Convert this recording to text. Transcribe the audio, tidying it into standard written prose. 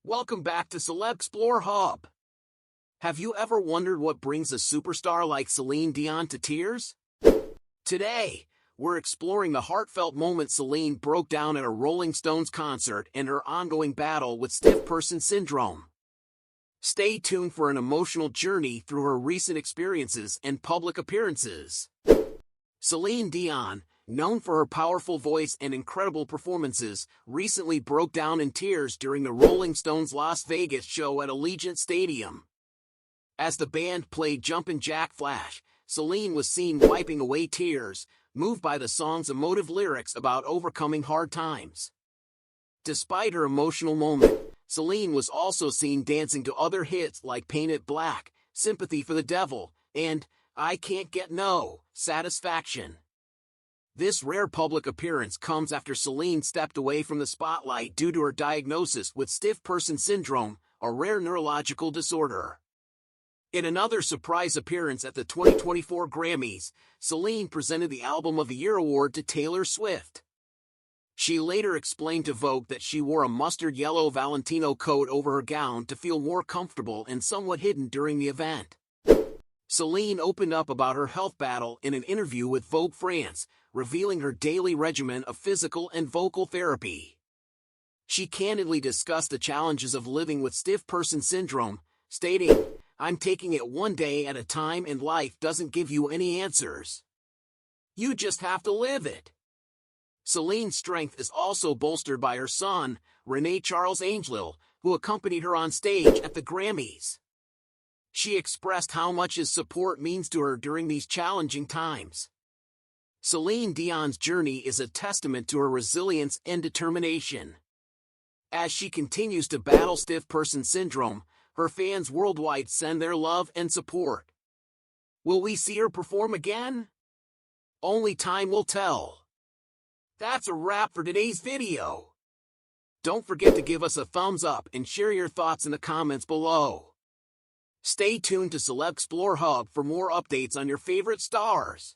Welcome back to CelebXplore Hub. Have you ever wondered what brings a superstar like Celine Dion to tears? Today, we're exploring the heartfelt moment Celine broke down at a Rolling Stones concert and her ongoing battle with stiff person syndrome. Stay tuned for an emotional journey through her recent experiences and public appearances. Celine Dion, known for her powerful voice and incredible performances, recently broke down in tears during the Rolling Stones' Las Vegas show at Allegiant Stadium. As the band played Jumpin' Jack Flash, Celine was seen wiping away tears, moved by the song's emotive lyrics about overcoming hard times. Despite her emotional moment, Celine was also seen dancing to other hits like Paint It Black, Sympathy for the Devil, and I Can't Get No Satisfaction. This rare public appearance comes after Celine stepped away from the spotlight due to her diagnosis with stiff person syndrome, a rare neurological disorder. In another surprise appearance at the 2024 Grammys, Celine presented the Album of the Year award to Taylor Swift. She later explained to Vogue that she wore a mustard yellow Valentino coat over her gown to feel more comfortable and somewhat hidden during the event. Celine opened up about her health battle in an interview with Vogue France, revealing her daily regimen of physical and vocal therapy. She candidly discussed the challenges of living with stiff person syndrome, stating, "I'm taking it one day at a time and life doesn't give you any answers. You just have to live it." Celine's strength is also bolstered by her son, René Charles Angélil, who accompanied her on stage at the Grammys. She expressed how much his support means to her during these challenging times. Celine Dion's journey is a testament to her resilience and determination. As she continues to battle stiff person syndrome, her fans worldwide send their love and support. Will we see her perform again? Only time will tell. That's a wrap for today's video. Don't forget to give us a thumbs up and share your thoughts in the comments below. Stay tuned to CelebXplore Hub for more updates on your favorite stars.